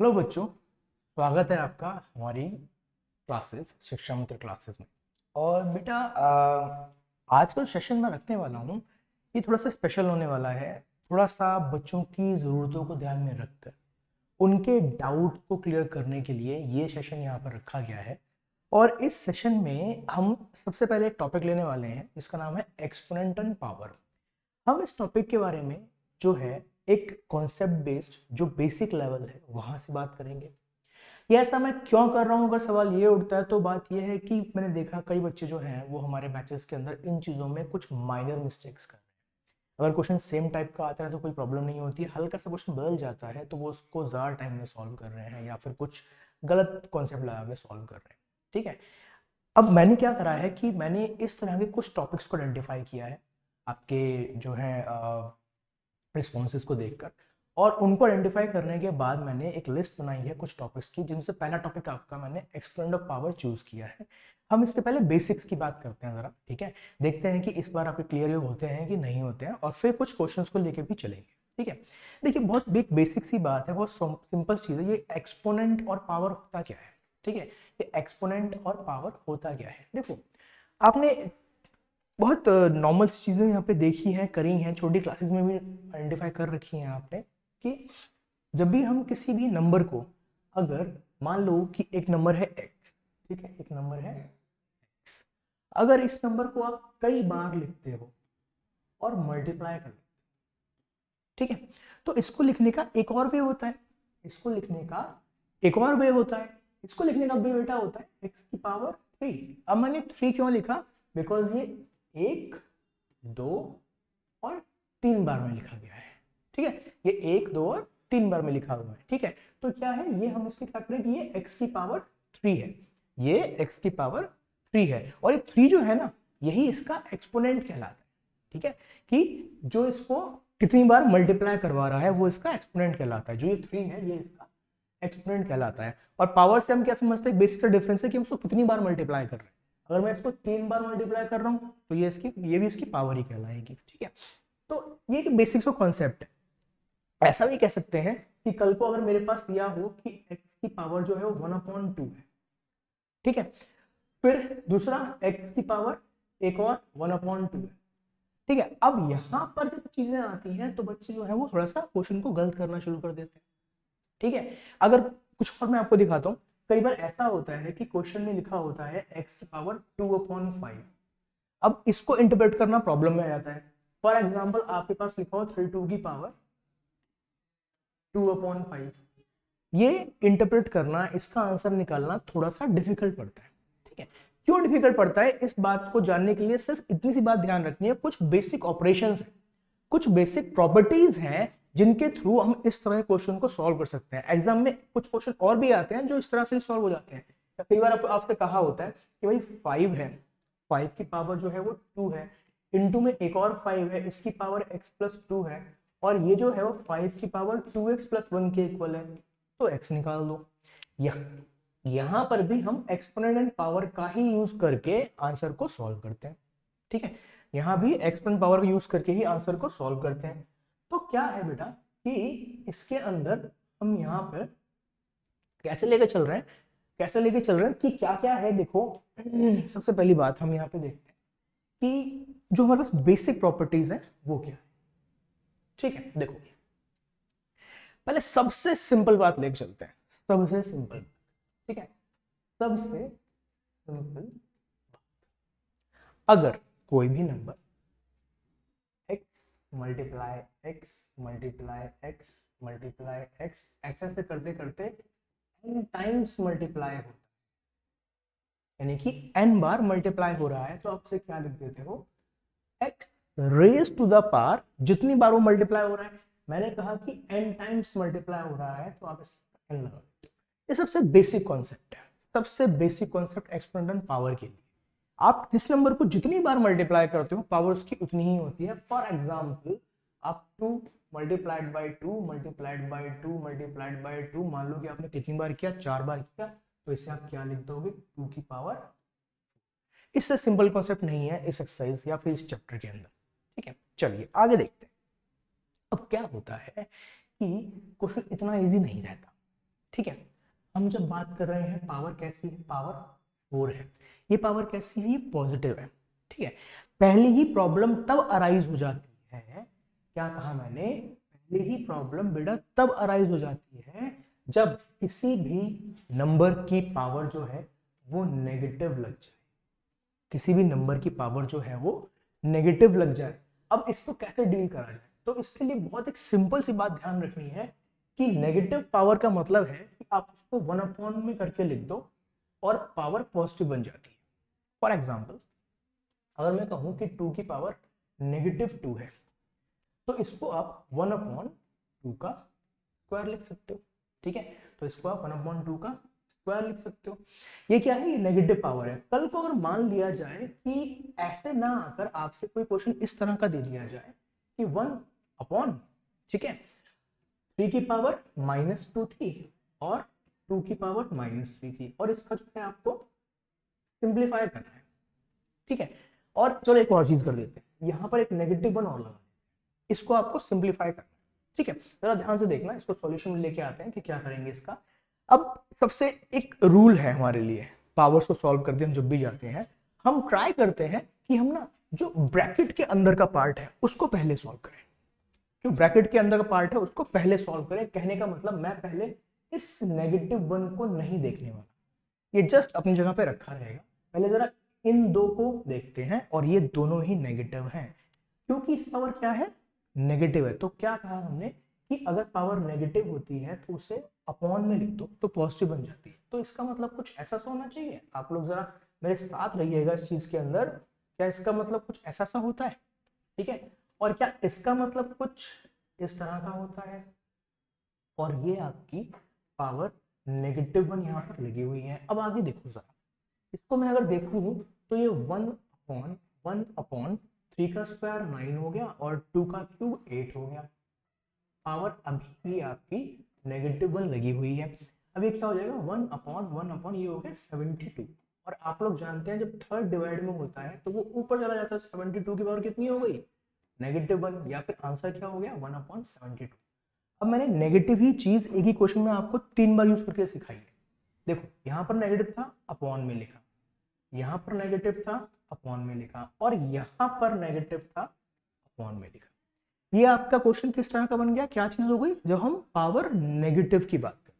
Hello बच्चों, स्वागत है आपका हमारी क्लासेस शिक्षा मित्र क्लासेस में। और बेटा आज का सेशन मैं रखने वाला हूँ, ये थोड़ा सा स्पेशल होने वाला है। थोड़ा सा बच्चों की ज़रूरतों को ध्यान में रखकर उनके डाउट को क्लियर करने के लिए ये सेशन यहाँ पर रखा गया है। और इस सेशन में हम सबसे पहले एक टॉपिक लेने वाले हैं जिसका नाम है एक्सपोनेंट एंड पावर। हम इस टॉपिक के बारे में जो है एक कॉन्सेप्ट बेस्ड जो बेसिक लेवल है वहां से बात करेंगे। ये ऐसा मैं क्यों कर रहा हूँ, अगर सवाल ये उठता है तो बात ये है कि मैंने देखा कई बच्चे जो हैं वो हमारे बैचेस के अंदर इन चीज़ों में कुछ माइनर मिस्टेक्स कर रहे हैं। अगर क्वेश्चन सेम टाइप का आता है तो कोई प्रॉब्लम नहीं होती है, हल्का सा क्वेश्चन बदल जाता है तो वो उसको ज़्यादा टाइम में सॉल्व कर रहे हैं या फिर कुछ गलत कॉन्सेप्ट लगा के सॉल्व कर रहे हैं। ठीक है, अब मैंने क्या करा है कि मैंने इस तरह के कुछ टॉपिक्स को आइडेंटिफाई किया है आपके जो है रिस्पॉन्सेज को देखकर, और उनको आइडेंटिफाई करने के बाद मैंने एक लिस्ट बनाई है कुछ टॉपिक्स की, जिनसे पहला टॉपिक आपका मैंने एक्सपोनेंट ऑफ पावर चूज किया है। हम इसके पहले बेसिक्स की बात करते हैं ज़रा, ठीक है। देखते हैं कि इस बार आपके क्लियर होते हैं कि नहीं होते हैं, और फिर कुछ क्वेश्चंस को लेके भी चलेंगे। ठीक है, देखिए बहुत बिग बेसिक सी बात है, बहुत सिंपल चीज़ है। ये एक्सपोनेंट और पावर होता क्या है? ठीक है, ये एक्सपोनेंट और पावर होता क्या है? देखो, आपने बहुत नॉर्मल चीज़ें यहाँ पे देखी हैं, करी हैं, छोटी क्लासेस में भी आइडेंटिफाई कर रखी हैं आपने, कि जब भी हम किसी भी नंबर को, अगर मान लो कि एक नंबर है x, ठीक है, एक नंबर है x, अगर इस नंबर को आप कई बार लिखते हो और मल्टीप्लाई कर, ठीक है, तो इसको लिखने का एक और वे होता है, इसको लिखने का एक और वे होता है, इसको लिखने का वे बेटा होता है x की पावर 3। अब मैंने 3 क्यों लिखा? बिकॉज ये 1, 2 और 3 बार में लिखा गया है। ठीक है, ये 1, 2 और 3 बार में लिखा हुआ है। ठीक है, तो क्या है ये, हम इसकी क्या करें कि ये x की पावर 3 है, ये x की पावर 3 है, और ये 3 जो है ना, यही इसका एक्सपोनेंट कहलाता है। ठीक है, कि जो इसको कितनी बार मल्टीप्लाई करवा रहा है वो इसका एक्सपोनेंट कहलाता है। जो ये 3 है ये इसका एक्सपोनेंट कहलाता है। और पावर से हम क्या समझते हैं? बेसिक सा डिफरेंस है कि हम उसको कितनी बार मल्टीप्लाई कर रहे हैं। अगर मैं इसको 3 बार मल्टीप्लाई कर रहा हूँ तो ये भी इसकी पावर ही कहलाएगी। ठीक है, तो ये एक बेसिक सा कॉन्सेप्ट है। ऐसा भी कह सकते हैं कि कल को अगर मेरे पास दिया हो कि x की पावर जो है वो 1/2 है, ठीक है, फिर दूसरा x की पावर एक और 1/2 है। ठीक है, अब यहां पर जब चीजें आती हैं तो बच्चे जो है वो थोड़ा सा क्वेश्चन को गलत करना शुरू कर देते हैं। ठीक है, अगर कुछ और मैं आपको दिखाता हूं, कई बार ऐसा होता है कि क्वेश्चन में लिखा होता है x की पावर 2/5। अब इसको इंटरप्रेट करना प्रॉब्लम में आ जाता है। फॉर एग्जाम्पल आपके पास लिखा हो 32 की पावर 2/5, ये इंटरप्रेट करना, इसका आंसर निकालना थोड़ा सा डिफिकल्ट पड़ता है। ठीक है, क्यों डिफिकल्ट पड़ता है इस बात को जानने के लिए सिर्फ इतनी सी बात ध्यान रखनी है, कुछ बेसिक ऑपरेशंस हैं, कुछ बेसिक प्रॉपर्टीज हैं जिनके थ्रू हम इस तरह के क्वेश्चन को सॉल्व कर सकते हैं। एग्जाम में कुछ क्वेश्चन और भी आते हैं जो इस तरह से सॉल्व हो जाते हैं। कई बार आपसे कहा होता है कि भाई 5 है, 5 की पावर जो है वो 2 है, इनटू में एक और 5 है, इसकी पावर x+2 है, और ये जो है वो 5 की पावर 2x+1 के इक्वल है, तो x निकाल दो। यहां पर भी हम एक्सपोनेंट एंड पावर का ही यूज करके आंसर को सॉल्व करते हैं। ठीक है, यहां भी एक्सपोनेंट पावर का यूज करके ही आंसर को सॉल्व करते हैं। तो क्या है बेटा कि इसके अंदर हम यहां पर कैसे लेके चल रहे हैं, कैसे लेके चल रहे हैं कि क्या क्या है। देखो, सबसे पहली बात हम यहाँ पे देखते हैं कि जो हमारे पास बेसिक प्रॉपर्टीज है वो क्या है। ठीक है, देखो पहले सबसे सिंपल बात लेके चलते हैं, सबसे सिंपल। ठीक है, सबसे सिंपल, अगर कोई भी number x multiply x multiply x multiply x ऐसे से करते करते n टाइम्स मल्टीप्लाई होता है, यानी कि n बार मल्टीप्लाई हो रहा है, तो आपसे क्या लिख देते हो? x raise to the power, जितनी बार वो मल्टीप्लाई हो रहा है, मैंने कहा कि n टाइम्स मल्टीप्लाई हो रहा है तो आप इसका n लगा। ये सबसे बेसिक कॉन्सेप्ट है, सबसे basic concept exponent and power के लिए। आप जिस नंबर को जितनी बार मल्टीप्लाई करते हो पावर उसकी उतनी ही होती है। फॉर एग्जाम्पल आप 2 multiplied by 2 multiplied by 2 multiplied by 2, मान लो कि आपने कितनी बार किया? 4 बार किया, तो इससे आप क्या लिख दोगे? 2 की पावर। इससे सिंपल कॉन्सेप्ट नहीं है इस एक्सरसाइज या फिर इस चैप्टर के अंदर। ठीक है, चलिए आगे देखते हैं। अब क्या होता है कि क्वेश्चन इतना इजी नहीं रहता। ठीक है, हम जब बात कर रहे हैं पावर कैसी है, पावर 4 है। ये पावर कैसी है, ये पॉजिटिव है। ठीक है, पहले ही प्रॉब्लम तब अराइज हो जाती है, क्या कहा मैंने, पहले ही प्रॉब्लम बेटा तब अराइज हो जाती है जब किसी भी नंबर की पावर जो है वो नेगेटिव लग जाए, किसी भी नंबर की पावर जो है वो नेगेटिव लग जाए। अब इसको कैसे डील करा जाए, तो इसके लिए बहुत एक सिंपल सी बात ध्यान रखनी है कि नेगेटिव पावर का मतलब है कि आप उसको 1 में करके लिख दो और पावर पॉजिटिव बन जाती है। फॉर एग्जाम्पल, अगर मैं कहूं कि 2 की पावर -2 है, तो इसको आप 1/2 का स्क्वायर लिख सकते हो। ठीक है, तो इसको आप 1/2 का स्क्वायर लिख सकते हो। ये क्या है, ये नेगेटिव पावर है। कल को अगर मान लिया जाए कि ऐसे ना आकर आपसे कोई क्वेश्चन इस तरह का दे दिया जाए कि 1/, ठीक है, 3 की पावर -2 थी और 2 की पावर -3 थी, और इसका जो है आपको सिंप्लीफाई करना है। ठीक है, और चलो एक और चीज कर देते हैं, यहां पर एक -1 और लगा, इसको आपको सिंप्लीफाई करना है। ठीक है, जरा ध्यान से देखना, इसको सॉल्यूशन में लेके आते हैं कि क्या करेंगे इसका। अब सबसे एक रूल है हमारे लिए, पावर्स को सॉल्व करते हम जब भी जाते हैं, हम ट्राई करते हैं कि हम ना जो ब्रैकेट के अंदर का पार्ट है उसको पहले सॉल्व करें। जो ब्रैकेट के अंदर का पार्ट है उसको पहले सॉल्व करें। कहने का मतलब मैं पहले इस -1 को नहीं देखने वाला, ये जस्ट अपनी जगह पे रखा रहेगा। पहले जरा इन दो को देखते हैं, और ये दोनों ही नेगेटिव हैं, क्योंकि इस पावर क्या है, नेगेटिव है। तो क्या कहा हमने कि अगर पावर नेगेटिव होती है तो उसे अपॉन में लिख दो तो पॉजिटिव बन जाती है। तो इसका मतलब कुछ ऐसा सा होना चाहिए, आप लोग जरा मेरे साथ रहिएगा इस चीज के अंदर। क्या इसका मतलब कुछ ऐसा सा होता है, ठीक है, और क्या इसका मतलब कुछ इस तरह का होता है, और ये आपकी पावर -1 यहाँ पर लगी हुई है। अब आगे देखो जरा, इसको मैं अगर देखूं तो ये 1/3 का स्क्वायर 9 हो गया और 2 का क्यूब 8 हो गया। पावर अभी भी आपकी -1 लगी हुई है। अब ये क्या हो जाएगा, 1/1 ये हो गया 72। और आप लोग जानते हैं जब थर्ड डिवाइड में होता है तो वो ऊपर चला जाता है। 72 की पावर कितनी हो गई, -1, या फिर आंसर क्या हो गया, 1/72। अब मैंने नेगेटिव ही चीज एक ही क्वेश्चन में आपको 3 बार यूज करके सिखाई है। देखो यहाँ पर नेगेटिव था, अपॉन में लिखा, यहाँ पर नेगेटिव था, अपॉन में लिखा, और यहाँ पर नेगेटिव था, अपॉन में लिखा। ये आपका क्वेश्चन किस तरह का बन गया, क्या चीज हो गई, जब हम पावर नेगेटिव की बात करते हैं।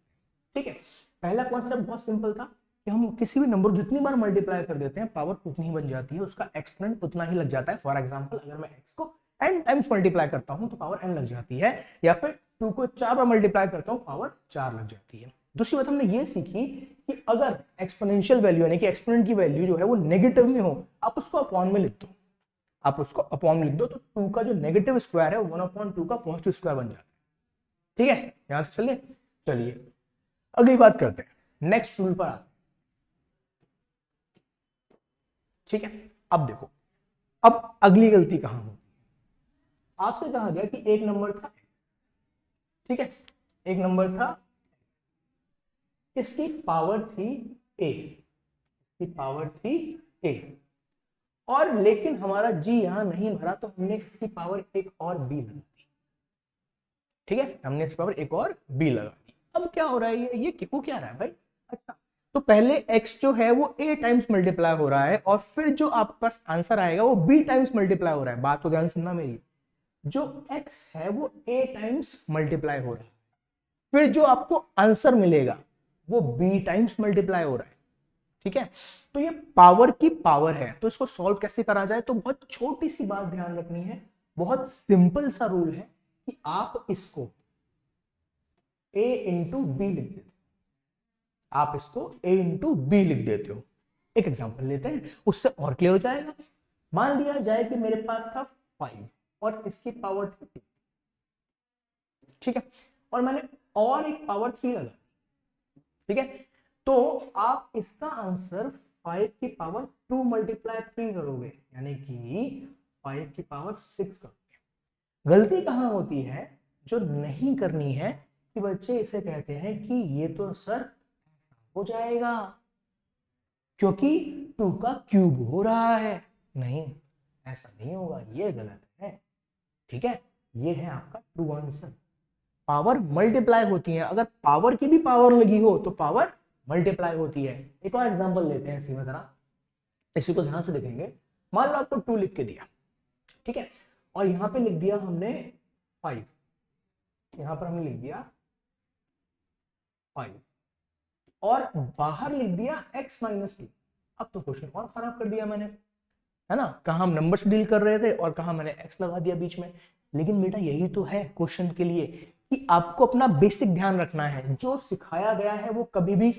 ठीक है, पहला कॉन्सेप्ट बहुत सिंपल था कि हम किसी भी नंबर जितनी बार मल्टीप्लाई कर देते हैं पावर उतनी ही बन जाती है, उसका एक्सपोनेंट उतना ही लग जाता है। फॉर एग्जांपल, अगर मैं x को n टाइम्स मल्टीप्लाई करता हूं तो पावर n लग जाती है, या फिर 2 को 4 बार मल्टीप्लाई करता हूं पावर 4 लग जाती है। दूसरी बात हमने ये सीखी कि अगर एक्सपोनेंशियल वैल्यू यानी कि एक्सपोनेंट की वैल्यू जो है वो नेगेटिव में हो, आप उसको अपॉन में लिख दो, आप उसको अपॉन में लिख दो, तो 2 का जो नेगेटिव स्क्वायर है 1/2 का पॉजिटिव स्क्वायर बन जाता है। ठीक है, याद चलिए। चलिए अगली बात करते हैं, नेक्स्ट रूल पर आते हैं। ठीक है, अब देखो, अब अगली गलती कहां होगी, आपसे कहा गया कि एक नंबर था, ठीक है, एक नंबर था, इसकी पावर थी a, इसकी पावर थी a, और लेकिन हमारा जी यहां नहीं भरा तो हमने इसकी पावर एक और b लगा दी। ठीक है, हमने इसकी पावर एक और b लगा दी। अब क्या हो रहा है, ये हो क्या रहा है भाई, अच्छा, तो पहले x जो है वो a टाइम्स मल्टीप्लाई हो रहा है, और फिर जो आपके पास आंसर आएगा वो b टाइम्स मल्टीप्लाई हो रहा है। बात को ध्यान सुनना मेरी, जो x है वो a टाइम्स मल्टीप्लाई हो रहा है, फिर जो आपको आंसर मिलेगा वो b टाइम्स मल्टीप्लाई हो रहा है। ठीक है, तो ये पावर की पावर है। तो इसको सॉल्व कैसे करा जाए, तो बहुत छोटी सी बात ध्यान रखनी है, बहुत सिंपल सा रूल है कि आप इसको a इंटू बी लिख देते हो, आप इसको a इंटू बी लिख देते हो। एक एग्जांपल लेते हैं, उससे और क्लियर हो जाएगा। मान लिया जाए कि मेरे पास था 5 और इसकी पावर थी 2, ठीक है, और मैंने और एक पावर 3 लगा, ठीक है, तो आप इसका आंसर 5 की पावर 2 मल्टीप्लाई 3 करोगे, यानी कि 5 की पावर 6 करोगे। गलती कहां होती है, जो नहीं करनी है, कि बच्चे इसे कहते हैं कि ये तो सर हो जाएगा क्योंकि 2 का क्यूब हो रहा है। नहीं, ऐसा नहीं होगा, ये गलत है। ठीक है, ये है आपका ट्रू आंसर। पावर मल्टीप्लाई होती है, अगर पावर की भी पावर लगी हो तो पावर मल्टीप्लाई होती है। एक और एग्जांपल लेते हैं इसी में जरा, इसी को ध्यान से देखेंगे। मान लो आपको 2 लिख के दिया, ठीक है, और यहां पे लिख दिया हमने 5, यहां पर हमने लिख दिया 5 और बाहर लिख दिया x माइनस 2। अब तो क्वेश्चन और खराब कर दिया मैंने, है ना, कहा हम नंबर से डील कर रहे थे और कहा मैंने x लगा दिया बीच में। लेकिन बेटा यही तो है क्वेश्चन के लिए कि आपको अपना बेसिक ध्यान रखना है, जो सिखाया गया है वो कभी भी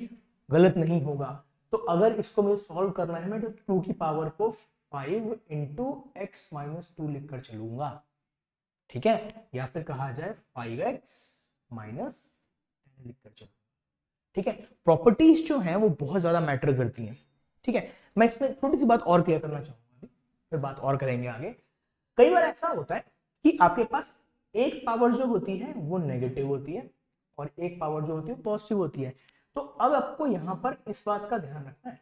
गलत नहीं होगा। तो अगर इसको मुझे सॉल्व करना है, मैं तो 2 की पावर को 5 इंटू एक्स माइनस 2 लिखकर चलूंगा, ठीक है, या फिर कहा जाए 5x माइनस लिखकर चलूंगा, ठीक है। प्रॉपर्टीज जो हैं वो बहुत ज्यादा मैटर करती हैं, ठीक है। मैं इसमें छोटी सी बात और क्लियर करना चाहूंगा, फिर बात और करेंगे आगे। कई बार ऐसा होता है कि आपके पास एक पावर जो होती है वो नेगेटिव होती है और एक पावर जो होती है पॉजिटिव होती है। तो अब आपको यहां पर इस बात का ध्यान रखना है,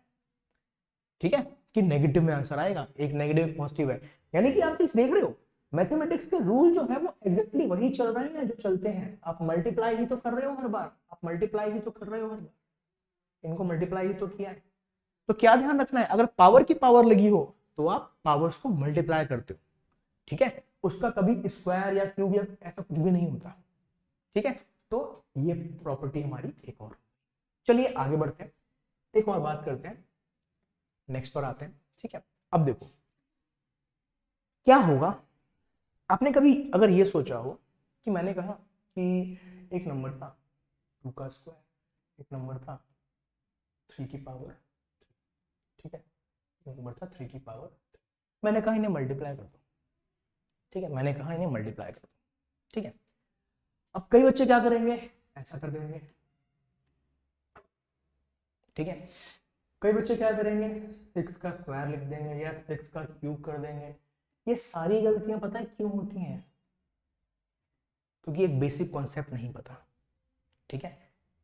ठीक है, कि नेगेटिव में आंसर आएगा, एक नेगेटिव पॉजिटिव है, यानी कि आप चीज देख रहे हो मैथमेटिक्स के रूल जो है वो एग्जैक्टली वही चल रहे हैं जो चलते हैं। आप मल्टीप्लाई ही तो कर रहे हो हर बार, आप मल्टीप्लाई ही तो कर रहे हो हर बार, इनको मल्टीप्लाई ही तो किया है। तो क्या ध्यान रखना है, अगर पावर की पावर लगी हो तो आप पावर्स को मल्टीप्लाई करते हो, ठीक है, उसका कभी स्क्वायर या क्यूब या ऐसा कुछ भी नहीं होता, ठीक है। तो ये प्रॉपर्टी हमारी एक और। चलिए आगे बढ़ते हैं, एक और बात करते हैं, नेक्स्ट पर आते हैं, ठीक है। अब देखो क्या होगा, आपने कभी अगर ये सोचा हो कि मैंने कहा कि एक नंबर था 2 का स्क्वायर, एक नंबर था 3 की पावर, ठीक है, एक नंबर था 3 की पावर, मैंने कहा इन्हें मल्टीप्लाई कर दो, ठीक है, मैंने कहा इन्हें मल्टीप्लाई कर दो, ठीक है। अब कई बच्चे क्या करेंगे, ऐसा कर देंगे, ठीक है, कई बच्चे क्या करेंगे 6 का स्क्वायर लिख देंगे या 6 का क्यूब कर देंगे। ये सारी गलतियां पता है क्यों होती हैं, क्योंकि एक बेसिक कॉन्सेप्ट नहीं पता, ठीक है,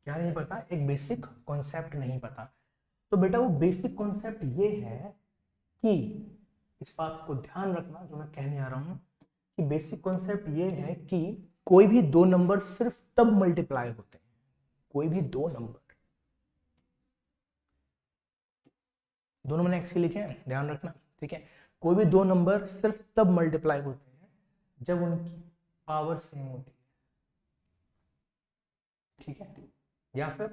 क्या नहीं पता, एक बेसिक कॉन्सेप्ट नहीं पता। तो बेटा वो बेसिक कॉन्सेप्ट ये है कि इस बात को ध्यान रखना जो मैं कहने आ रहा हूं, कि बेसिक कॉन्सेप्ट ये है कि कोई भी दो नंबर सिर्फ तब मल्टीप्लाई होते हैं, कोई भी दो नंबर, दोनों मैंने एक्स लिखे हैं ध्यान रखना, ठीक है, कोई भी दो नंबर सिर्फ तब मल्टीप्लाई होते हैं जब उनकी पावर सेम होती है, ठीक है, या फिर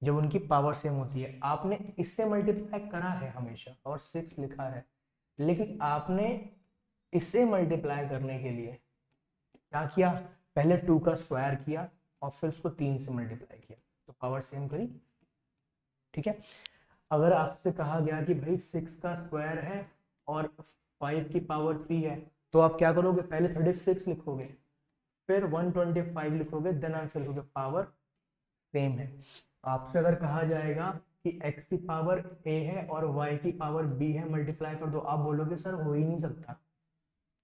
जब उनकी पावर सेम होती है। आपने इससे मल्टीप्लाई करा है हमेशा और 6 लिखा है, लेकिन आपने इससे मल्टीप्लाई करने के लिए क्या किया, पहले 2 का स्क्वायर किया और फिर उसको 3 से मल्टीप्लाई किया, तो पावर सेम करी, ठीक है। अगर आपसे कहा गया कि भाई 6 का स्क्वायर है और 5 की पावर 3 है, तो आप क्या करोगे, पहले 36 लिखोगे, फिर 125 लिखोगे, देन आंसर लिखोगे, पावर सेम है। आपसे अगर कहा जाएगा कि x की पावर a है और y की पावर b है, मल्टीप्लाई कर दो, आप बोलोगे सर हो ही नहीं सकता,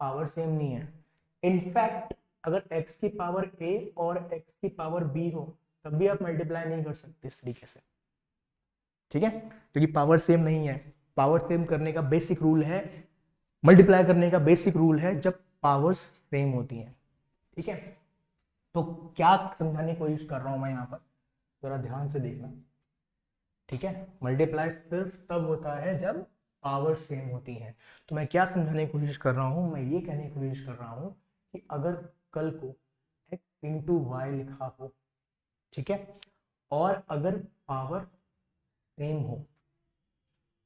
पावर सेम नहीं है। इनफैक्ट अगर x की पावर a और x की पावर b हो तब भी आप मल्टीप्लाई नहीं कर सकते इस तरीके से, ठीक है, क्योंकि पावर सेम नहीं है। पावर सेम करने का बेसिक रूल है, मल्टीप्लाई करने का बेसिक रूल है जब पावर्स सेम होती हैं, ठीक है। तो क्या समझाने की कोशिश कर रहा हूं मैं यहाँ पर, जरा ध्यान से देखना, ठीक है, मल्टीप्लाई सिर्फ तब होता है जब पावर सेम होती है। तो मैं क्या समझाने की कोशिश कर रहा हूं, मैं ये कहने की कोशिश कर रहा हूं कि अगर कल को x इंटू वाई लिखा हो, ठीक है, और अगर पावर सेम हो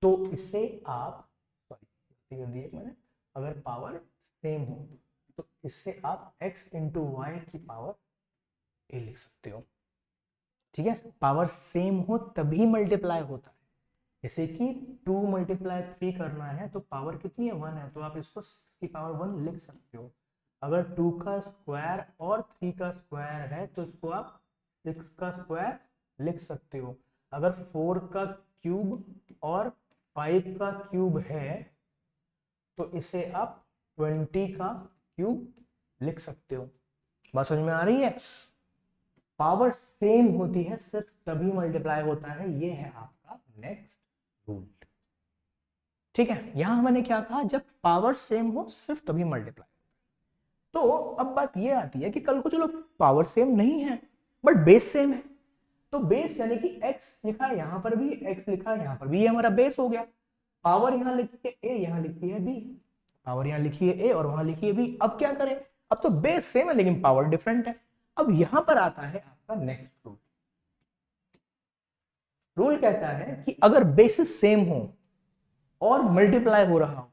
तो इससे आप, सॉरी कर दिया मैंने, अगर पावर सेम हो तो इससे आप x इंटू वाई की पावर a लिख सकते हो, ठीक है, पावर सेम हो तभी मल्टीप्लाई होता है। जैसे कि 2 मल्टीप्लाई 3 करना है तो पावर कितनी है 1 है, तो आप इसको 6 की पावर 1 लिख सकते हो। अगर 2 का स्क्वायर और 3 का स्क्वायर है तो इसको आप 6 का स्क्वायर लिख सकते हो। अगर 4 का क्यूब और 5 का क्यूब है तो इसे आप 20 का क्यूब लिख सकते हो। बात समझ में आ रही है, पावर सेम होती है सिर्फ तभी मल्टीप्लाई होता है, ये है आपका नेक्स्ट रूल। ठीक है, यहां मैंने क्या कहा, जब पावर सेम हो सिर्फ तभी मल्टीप्लाई। तो अब बात ये आती है कि कल को चलो पावर सेम नहीं है बट बेस सेम है, तो बेस यानी कि x लिखा है यहां पर भी, x लिखा है यहां पर भी, ये हमारा बेस हो गया। पावर यहां लिखी है a, यहां लिखी है b, पावर यहां लिखी है a और वहां लिखी है b। अब क्या करें, अब तो बेस सेम है लेकिन पावर डिफरेंट है। अब यहां पर आता है आपका नेक्स्ट रूल। रूल कहता है कि अगर बेसिस सेम हो और मल्टीप्लाई हो रहा हो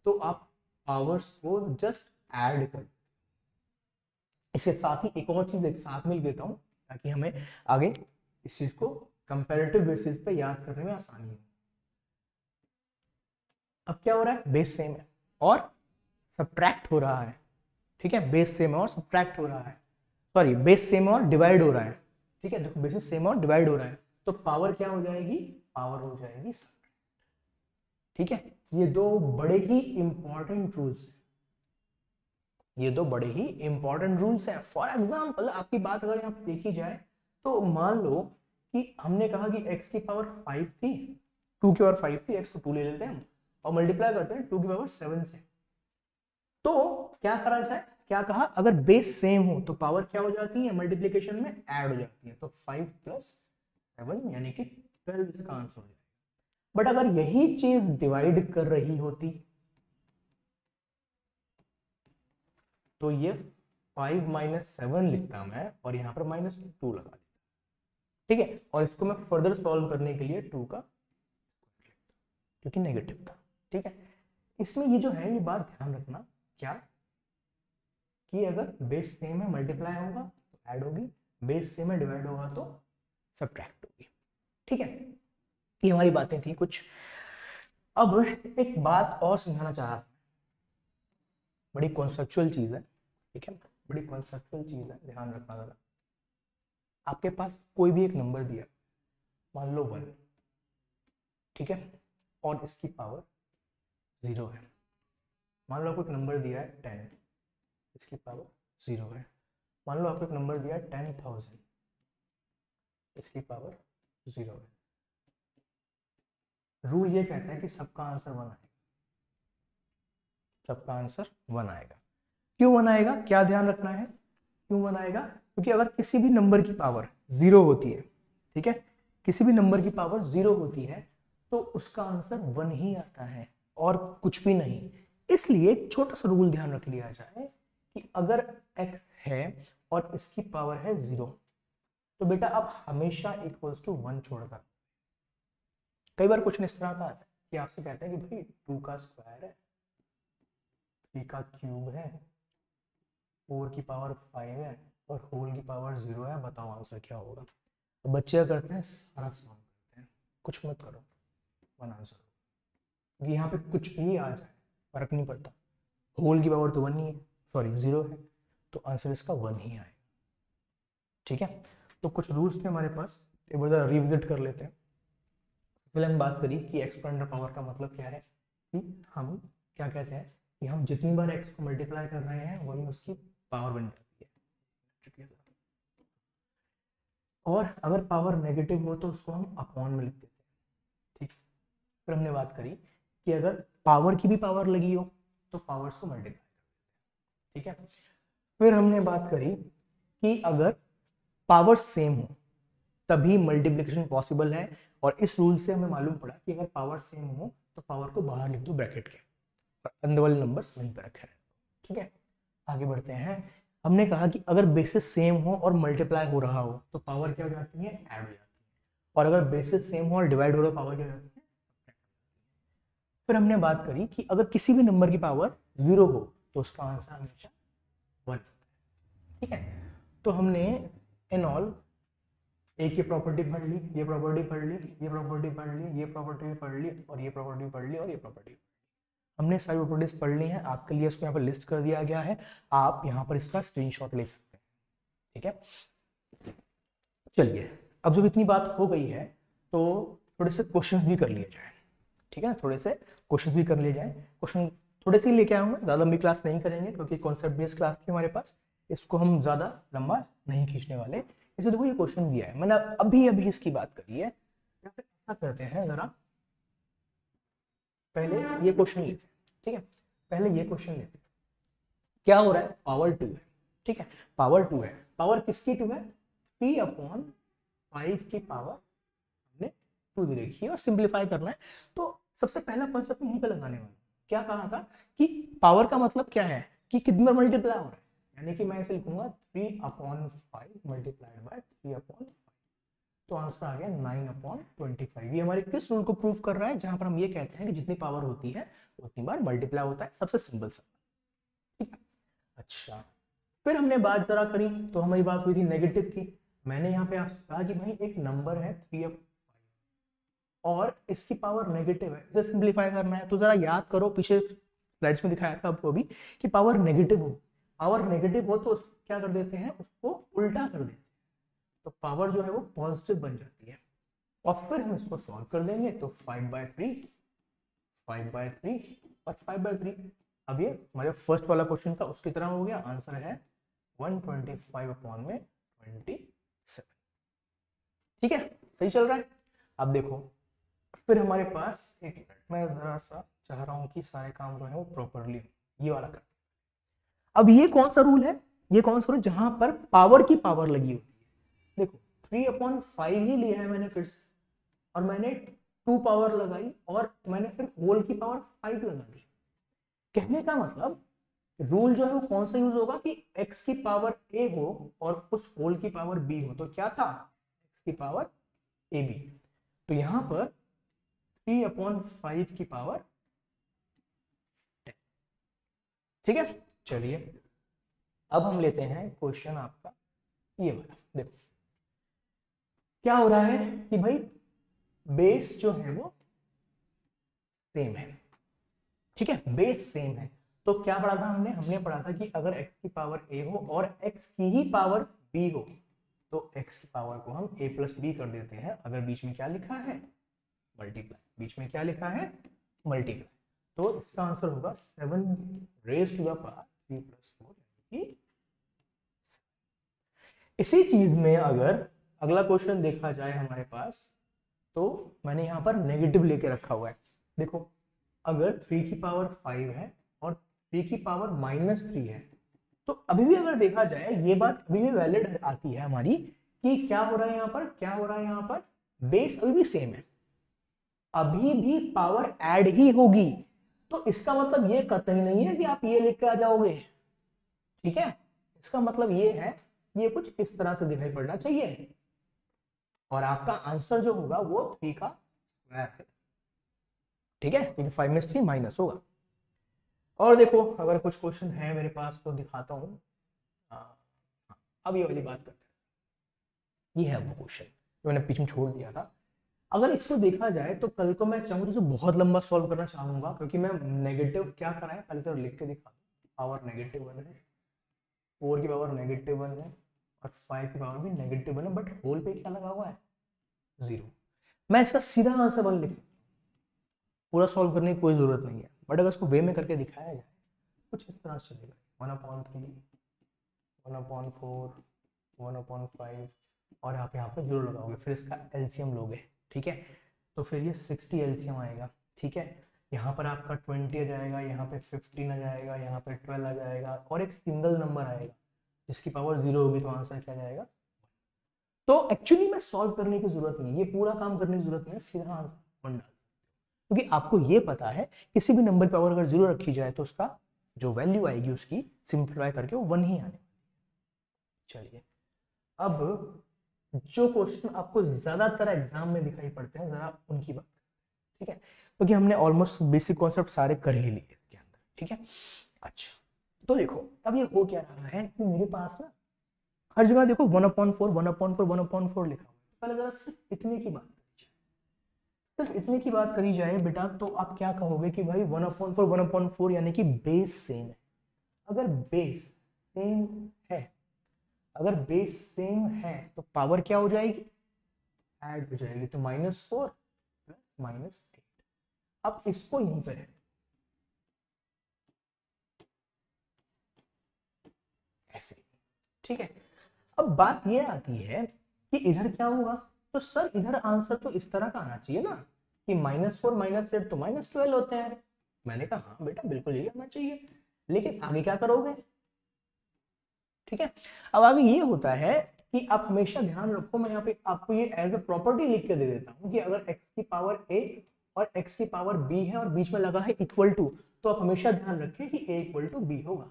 तो आप पावर्स को जस्ट ऐड कर। इसके साथ ही एक और चीज एक साथ मिल देता हूं ताकि हमें आगे इस चीज को कंपैरेटिव बेसिस पे याद करने में आसानी हो। अब क्या हो रहा है, बेस सेम है और सब्ट्रैक्ट हो रहा है। ठीक है, बेस सेम है और सब्ट्रैक्ट हो रहा है, सॉरी बेस सेम और डिवाइड हो रहा है। ठीक है, देखो बेसिस सेम और डिवाइड हो रहा है तो पावर क्या हो जाएगी, पावर हो जाएगी सब्ट्रैक्ट। ठीक है, ये दो बड़े ही इंपॉर्टेंट रूल्स, ये दो बड़े ही इंपॉर्टेंट रूल्स हैं। फॉर एग्जांपल आपकी बात अगर यहाँ देखी जाए तो मान लो कि हमने कहा कि x की पावर 5 थी, 2 की पावर 5 थी, x को 2 ले लेते हैं हम और मल्टीप्लाई करते हैं 2 की पावर 7 से। तो क्या करा जाए, क्या कहा, अगर बेस सेम हो तो पावर क्या हो जाती है, मल्टीप्लीकेशन में ऐड हो जाती है, तो 5 प्लस 7 यानी कि 12 इसका आंसर हो जाएगा। बट अगर यही चीज डिवाइड कर रही होती तो ये 5 माइनस 7 लिखता मैं और यहाँ पर -2 लगा देता। ठीक है, और इसको मैं फर्दर सॉल्व करने के लिए 2 का क्योंकि नेगेटिव था। ठीक है, इसमें ये जो है ये बात ध्यान रखना क्या कि अगर बेस सेम है मल्टीप्लाई होगा तो ऐड होगी, बेस सेम है डिवाइड होगा तो सब्ट्रैक्ट होगी। ठीक है, ये हमारी बातें थी कुछ। अब एक बात और समझाना चाह रहा था, बड़ी कॉन्सेप्चुअल चीज है। ठीक है, बड़ी कॉन्सेप्चुअल चीज है, ध्यान रखना जरा। आपके पास कोई भी एक नंबर दिया, मान लो 1, ठीक है, और इसकी पावर 0 है। मान लो आपको एक नंबर दिया है 10, इसकी पावर 0 है। मान लो आपको एक नंबर दिया है 10,000, इसकी पावर 0 है। रूल ये कहता है कि सबका आंसर 1 आएगा, सबका आंसर 1 आएगा। क्यों 1 आएगा, क्या ध्यान रखना है, क्यों 1 आएगा, क्योंकि अगर किसी भी नंबर की पावर 0 होती है, ठीक है, किसी भी नंबर की पावर 0 होती है तो उसका आंसर 1 ही आता है और कुछ भी नहीं। इसलिए एक छोटा सा रूल ध्यान रख लिया जाए कि अगर x है और इसकी पावर है 0 तो बेटा आप हमेशा इक्वल्स टू 1 छोड़कर। कई बार क्वेश्चन इस तरह का आता है कि आपसे कहते हैं कि भाई 2 का स्क्वायर है, 3 का क्यूब है, 4 की पावर 5 है और होल की पावर 0 है, बताओ आंसर क्या होगा। तो बच्चे क्या करते हैं, सारा सॉल्व करते हैं, कुछ मत करो, 1 आंसर। क्योंकि यहाँ पे कुछ भी आ जाए फर्क नहीं पड़ता, होल की पावर तो 1 ही है, सॉरी 0 है, तो आंसर इसका 1 ही आएगा। ठीक है, तो कुछ रूल्स थे हमारे पास, एक बार जरा रिविजिट कर लेते हैं। पहले हम बात करी कि एक्सपोनेंट पावर का मतलब क्या है, कि हम क्या कहते हैं कि हम जितनी बार x को मल्टीप्लाई कर रहे हैं वही उसकी पावर बन जाती है। और अगर पावर नेगेटिव हो तो उसको हम अपॉन में लिख देते हैं। ठीक, फिर हमने बात करी कि अगर पावर की भी पावर लगी हो तो पावर्स को मल्टीप्लाई कर देते हैं। ठीक है, फिर हमने बात करी कि अगर पावर सेम हो तभी मल्टीप्लिकेशन पॉसिबल है, और इस रूल से हमें मालूम पड़ा कि अगर पावर सेम हो तो पावर को बाहर लिख दो ब्रैकेट के और अंदर वाले नंबर्स वहीं पर रखे हैं। ठीक है, आगे बढ़ते हैं। हमने कहा कि अगर बेसिस सेम हो और मल्टीप्लाई हो रहा हो तो पावर क्या हो जाती है, ऐड हो जाती है, और अगर बेसिस सेम हो और डिवाइड हो रहा हो पावर क्या हो जाती है। फिर हमने बात करी कि अगर किसी भी नंबर की पावर 0 हो तो उसका आंसर हमेशा 1। ठीक है, तो हमने इन ऑल एक ये प्रॉपर्टी पढ़ ली, ये प्रॉपर्टी पढ़ ली, ये प्रॉपर्टी पढ़ ली, ये प्रॉपर्टी पढ़ ली और ये प्रॉपर्टी पढ़ ली और ये प्रॉपर्टी, हमने सारी प्रॉपर्टीज पढ़ ली हैं। आपके लिए इसको यहाँ पर लिस्ट कर दिया गया है, आप यहाँ पर इसका स्क्रीनशॉट ले सकते हैं। ठीक है, चलिए अब जब इतनी बात हो गई है तो थोड़े से क्वेश्चंस भी कर लिए जाए। ठीक है, थोड़े से क्वेश्चंस भी कर लिए जाए। क्वेश्चन थोड़े से ही लेके आऊंगा, ज़्यादा लंबी क्लास नहीं करेंगे क्योंकि कॉन्सेप्ट बेस्ड क्लास थी हमारे पास, इसको हम ज़्यादा लंबा नहीं खींचने वाले। इसे देखो ये क्वेश्चन दिया है, मैंने अभी अभी इसकी बात करी है, या फिर ऐसा करते हैं जरा, पहले ये क्वेश्चन लेते हैं, ठीक है, पहले ये क्वेश्चन लेते हैं। क्या हो रहा है, पावर 2 है, ठीक है, पावर 2 है, पावर किसकी 2 है, 3/5 की पावर हमने 2 दे रखी है और सिंप्लीफाई करना है। तो सबसे पहला कॉन्सेप्ट यहीं पे लगाने वाला, क्या कहा था कि पावर का मतलब क्या है कि कितनी बार मल्टीप्लाई हो रहा है, यानी कि मैं इसे लिखूंगा 3/5 मल्टीप्लाइड बाय 3/5, तो आंसर आ गया 9/25। ये हमारे किस रूल को प्रूव कर रहा है, जहां पर हम ये कहते हैं कि जितनी पावर होती है उतनी बार मल्टीप्लाई होता है, सबसे सिंपल सा, ठीक है। अच्छा, फिर हमने बात जरा करी तो हमारी बात हुई थी नेगेटिव की। मैंने यहाँ पे आपसे कहा कि भाई एक नंबर है 3/5 और इसकी पावर नेगेटिव है, इसे सिंप्लीफाई करना है। तो जरा याद करो, पीछे स्लाइड्स में दिखाया था आपको अभी कि पावर नेगेटिव हो, पावर नेगेटिव हो तो क्या कर देते हैं, उसको उल्टा कर देते हैं, तो पावर जो है वो पॉजिटिव बन जाती है। और फिर हम इसको सॉल्व कर देंगे तो 5/3 और 5/3। अब ये हमारे फर्स्ट वाला क्वेश्चन था उसकी तरह हो गया, आंसर है 125/27। ठीक है, सही चल रहा है। अब देखो, फिर हमारे पास एक मिनट, मैं जरा सा चाह रहा हूं कि सारे काम जो है वो प्रॉपरली ये वाला कर। अब ये कौन सा रूल है, ये कौन सा रूल जहां पर पावर की पावर लगी होती है। देखो 3/5 ही लिया है मैंने फिर से, और मैंने 2 पावर लगाई और मैंने फिर होल की पावर 5 लगा दी। कहने का मतलब रूल जो है वो कौन सा यूज होगा कि x की पावर a हो और उस होल की पावर b हो, तो क्या था, x की पावर ab, तो यहां पर 3/5 की पावर 10। ठीक है, चलिए अब हम लेते हैं क्वेश्चन आपका ये वाला। देखो क्या हो रहा है कि भाई बेस जो है वो सेम है, ठीक है, बेस सेम है। तो क्या पढ़ा था हमने, हमने पढ़ा था कि अगर x की पावर a हो और x की ही पावर b हो तो x की पावर को हम a प्लस b कर देते हैं। अगर बीच में क्या लिखा है, मल्टीप्लाई, बीच में क्या लिखा है, मल्टीप्लाई, तो इसका आंसर होगा 7 raised to the power 3 + 4। इसी चीज में अगर अगला क्वेश्चन देखा जाए हमारे पास, तो मैंने यहाँ पर नेगेटिव लेके रखा हुआ है। देखो अगर 3 की पावर 5 है और 3 की पावर -3 है, तो अभी भी अगर देखा जाए ये बात अभी भी वैलिड आती है हमारी कि क्या हो रहा है यहाँ पर, क्या हो रहा है यहाँ पर, बेस अभी भी सेम है, अभी भी पावर ऐड ही होगी। तो इसका मतलब ये कतई नहीं है कि आप ये लिख के आ जाओगे, ठीक है, इसका मतलब ये है ये कुछ इस तरह से दिखाई पड़ना चाहिए और आपका आंसर जो होगा वो 3 का स्क्वायर है, ठीक है, क्योंकि 5 में 3 माइनस होगा। और देखो अगर कुछ क्वेश्चन है मेरे पास तो दिखाता हूँ। अब ये वाली बात करते हैं, ये है वो क्वेश्चन जो मैंने पीछे छोड़ दिया था। अगर इसको देखा जाए तो कल को मैं चाहूँ तो बहुत लंबा सॉल्व करना चाहूंगा, क्योंकि मैं नेगेटिव क्या करा है पहले तो लिख के दिखा, पावर -1 है, 4 की पावर -1 है और 5 की पावर भी -1 है, बट होल पे क्या लगा हुआ है, 0। मैं इसका सीधा आंसर 1 लिख, पूरा सॉल्व करने की कोई जरूरत नहीं है, बट अगर इसको वे में करके दिखाया जाए कुछ इस तरह से चलेगा, 1/3, 1/4, 1/5 और आप यहाँ पे 0 लगाओगे, फिर इसका एलसीएम लोगे, ठीक है, तो फिर ये 60 एलसीएम आएगा, ठीक है, यहाँ पर आपका 20 आ जाएगा, यहाँ पे 15 आ जाएगा, यहाँ पे 12 आ जाएगा और एक सिंगल नंबर आएगा जिसकी पावर 0 होगी, तो आंसर क्या जाएगा। तो एक्चुअली में सॉल्व करने की जरूरत नहीं है, ये पूरा काम करने की जरूरत नहीं है, सीधा आंसर 1 डाल, क्योंकि आपको ये पता है किसी भी नंबर की पावर अगर 0 रखी जाए तो उसका जो वैल्यू आएगी उसकी सिंप्लीफाई करके वो 1 ही आने। चलिए अब जो क्वेश्चन आपको ज्यादातर एग्जाम में दिखाई पड़ते हैं जरा उनकी बात, ठीक है, क्योंकि हमने ऑलमोस्ट बेसिक कॉन्सेप्ट सारे कर ही लिए इसके अंदर, ठीक है। अच्छा तो देखो अब ये हो क्या रहा है कि मेरे पास ना हर जगह देखो 1/4 1/4 1/4 लिखा हुआ है, पहले जरा सिर्फ इतने की बात, सिर्फ इतने की बात करी जाए बेटा, तो आप क्या कहोगे कि भाई 1/4 1/4 यानी कि बेस सेम है। अगर बेस सेम है, अगर बेस सेम है तो पावर क्या हो जाएगी, ऐड हो जाएगी, तो -4 + -8। अब इसको यहीं पर है ऐसे, ठीक है। अब बात ये आती है कि इधर क्या होगा, तो सर इधर आंसर तो इस तरह का आना चाहिए ना, कि -4 -8 तो -12 होते हैं। मैंने कहा हाँ बेटा बिल्कुल यही होना चाहिए, लेकिन आगे क्या करोगे? ठीक है, अब आगे ये होता है कि आप हमेशा ध्यान रखो, मैं यहाँ पे आपको ये एज अ प्रॉपर्टी लिख के दे देता हूँ कि अगर x की पावर a और x की पावर b है और बीच में लगा है इक्वल टू, तो आप हमेशा ध्यान रखें कि a इक्वल टू b होगा।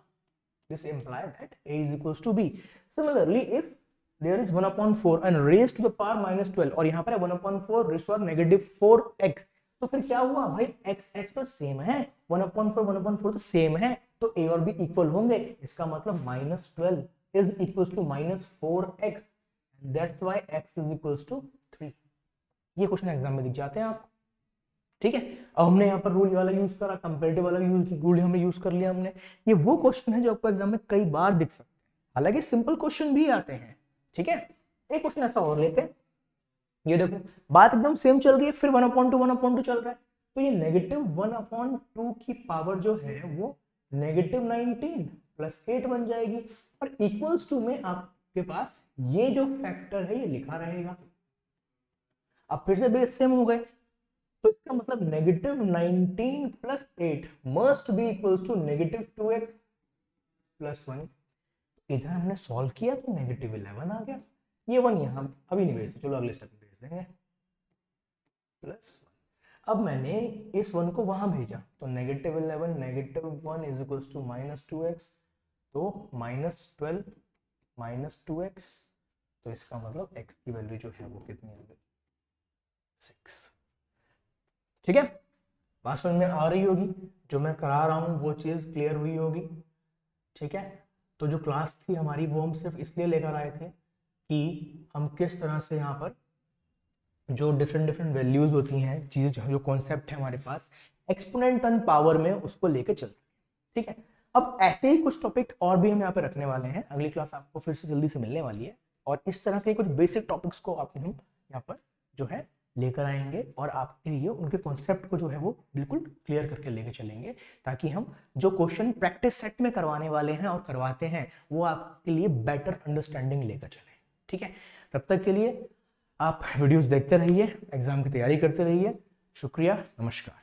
This imply that a is equal to b। Similarly if there is 1/4 and raise to the power -12 और यहाँ पर 1/4 रेज टू -4x, तो फिर क्या हुआ भाई, x तो सेम है, 1/4 तो सेम है, तो a और b इक्वल होंगे। इसका मतलब -12 is equals to -4x, that's why x is equals to 3। ये क्वेश्चन एग्जाम में दिख जाते हैं आपको। ठीक है, अब हमने यहाँ पर रूल वाला यूज करा, कंपैरेटिव वाला रूल हमने यूज कर लिया हमने। ये वो क्वेश्चन है जो आपको एग्जाम में कई बार दिख सकते हैं, हालांकि सिंपल क्वेश्चन भी आते हैं। ठीक है, एक क्वेश्चन ऐसा और लेते हैं, ये देखो बात एकदम सेम चल रही है, फिर 1/2 चल रहा है, तो ये -1/2 की पावर जो है वो -19 + 8 बन जाएगी, और इक्वल्स टू में आपके पास ये जो फैक्टर है ये लिखा रहेगा। अब फिर से बेस सेम हो गए, तो इसका मतलब -19 + 8 must be equals to -2x + 1। इधर हमने सॉल्व किया तो -11 आ गया, ये 1 यहाँ अभी नहीं भेजते, चलो अगले स्टेप में भेज देंगे +1। अब मैंने इस 1 को वहां भेजा, तो -11 -1 इज इक्वल्स टू -2x, तो -12 -2x, तो इसका मतलब x की वैल्यू जो है वो कितनी आ गई, 6। ठीक है, बात समझ में आ रही होगी, जो मैं करा रहा हूं वो चीज क्लियर हुई होगी। ठीक है, तो जो क्लास थी हमारी वो हम सिर्फ इसलिए लेकर आए थे कि हम किस तरह से यहाँ पर जो डिफरेंट वैल्यूज होती हैं, चीजें जो कॉन्सेप्ट है हमारे पास एक्सपोनेंट ऑन पावर में, उसको लेके चलते हैं। ठीक है, अब ऐसे ही कुछ टॉपिक और भी हम यहाँ पे रखने वाले हैं, अगली क्लास आपको फिर से जल्दी से मिलने वाली है, और इस तरह के कुछ बेसिक टॉपिक्स को आप हम यहाँ पर जो है लेकर आएंगे, और आपके लिए उनके कॉन्सेप्ट को जो है वो बिल्कुल क्लियर करके लेके चलेंगे, ताकि हम जो क्वेश्चन प्रैक्टिस सेट में करवाने वाले हैं और करवाते हैं वो आपके लिए बेटर अंडरस्टैंडिंग लेकर चले। ठीक है, तब तक के लिए आप वीडियोस देखते रहिए, एग्जाम की तैयारी करते रहिए। शुक्रिया, नमस्कार।